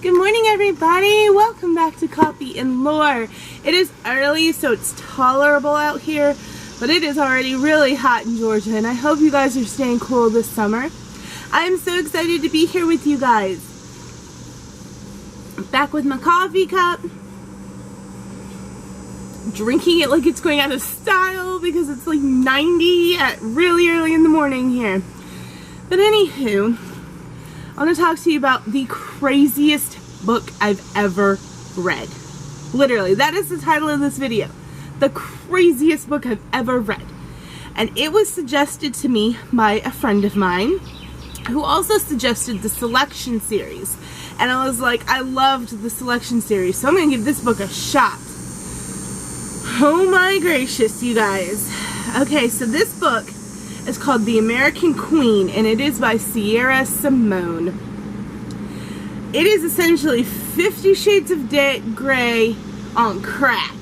Good morning, everybody. Welcome back to Coffee and Lore. It is early, so it's tolerable out here, but it is already really hot in Georgia, and I hope you guys are staying cool this summer. I am so excited to be here with you guys. Back with my coffee cup, drinking it like it's going out of style because it's like 90 at really early in the morning here. But anywho, I want to talk to you about the craziest book I've ever read. Literally, that is the title of this video. The craziest book I've ever read. And it was suggested to me by a friend of mine who also suggested the Selection series. And I was like, I loved the Selection series, so I'm going to give this book a shot. Oh my gracious, you guys. Okay, so this book is called The American Queen, and it is by Simone. It is essentially 50 Shades of Grey on crack.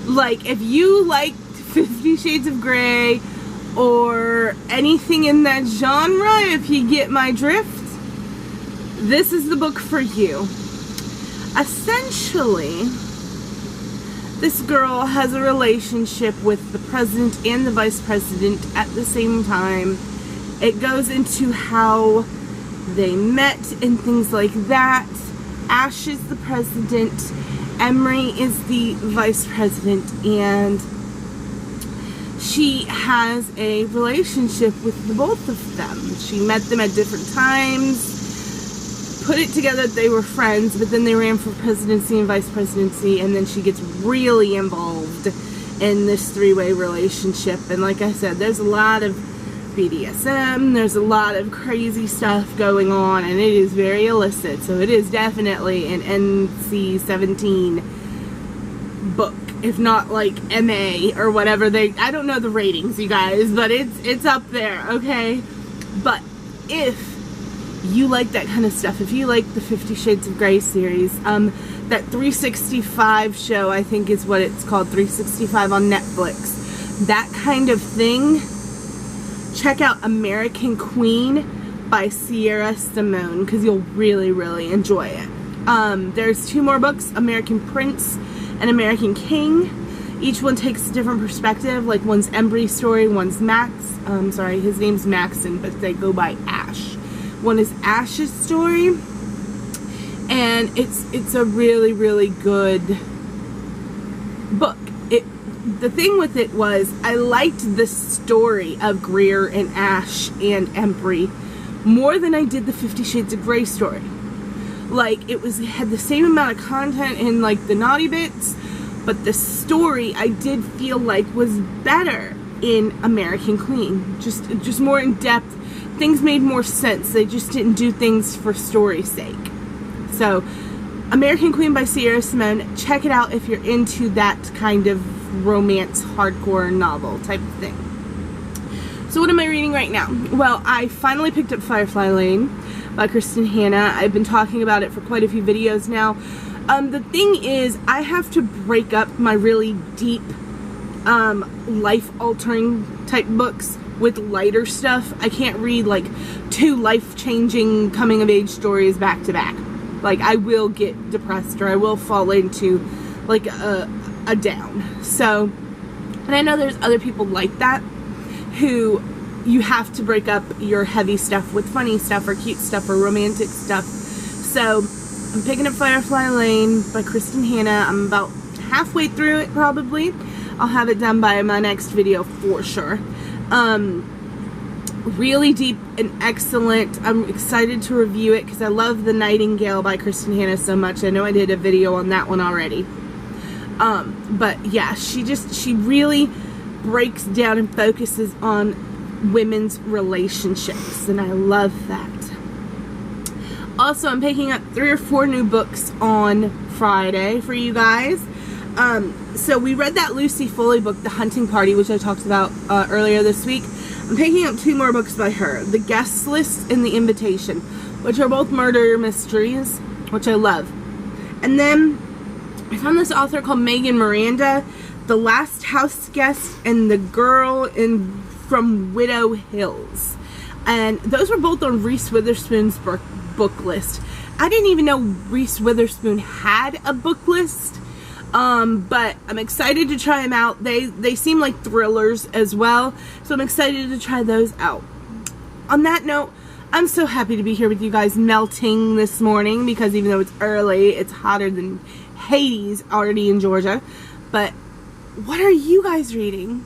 Like, if you liked 50 Shades of Grey or anything in that genre, if you get my drift, this is the book for you. Essentially, this girl has a relationship with the president and the vice president at the same time. It goes into how they met and things like that. Ash is the president, Emery is the vice president, and she has a relationship with the both of them. She met them at different times, put it together that they were friends, but then they ran for presidency and vice presidency, and then she gets really involved in this three-way relationship. And like I said, there's a lot of BDSM, there's a lot of crazy stuff going on, and it is very illicit, so it is definitely an NC-17 book, if not like MA or whatever I don't know the ratings, you guys, but it's up there, okay? But if you like that kind of stuff, if you like the 50 Shades of Grey series, that 365 show, I think is what it's called, 365 on Netflix, that kind of thing, check out American Queen by Simone, because you'll really, really enjoy it. There's two more books, American Prince and American King. Each one takes a different perspective, like one's Embry's story, one's Max, sorry, his name's Maxon, but they go by Ash. One is Ash's story, and it's a really, really good book. The thing with it was, I liked the story of Greer and Ash and Embry more than I did the 50 Shades of Grey story. Like, it had the same amount of content in like the naughty bits, but the story I did feel like was better in American Queen. Just more in depth. Things made more sense. They just didn't do things for story's sake. So, American Queen by Simone. Check it out if you're into that kind of romance, hardcore novel type of thing. So what am I reading right now? Well, I finally picked up Firefly Lane by Kristen Hanna. I've been talking about it for quite a few videos now. The thing is, I have to break up my really deep, life-altering type books with lighter stuff. I can't read like two life-changing coming-of-age stories back to back. Like, I will get depressed, or I will fall into like a down. So, and I know there's other people like that, who you have to break up your heavy stuff with funny stuff or cute stuff or romantic stuff. So I'm picking up Firefly Lane by Kristen Hanna. I'm about halfway through it probably. I'll have it done by my next video for sure. Really deep and excellent. I'm excited to review it because I love The Nightingale by Kristen Hanna so much. I know I did a video on that one already. But yeah, she really breaks down and focuses on women's relationships, and I love that. Also, I'm picking up 3 or 4 new books on Friday for you guys. So we read that Lucy Foley book, The Hunting Party, which I talked about earlier this week. I'm picking up 2 more books by her, The Guest List and The Invitation, which are both murder mysteries, which I love. And then I found this author called Megan Miranda, The Last House Guest and The Girl from Widow Hills. And those were both on Reese Witherspoon's book list. I didn't even know Reese Witherspoon had a book list. But I'm excited to try them out. They seem like thrillers as well, so I'm excited to try those out. On that note, I'm so happy to be here with you guys melting this morning, because even though it's early, it's hotter than Hades already in Georgia. But what are you guys reading?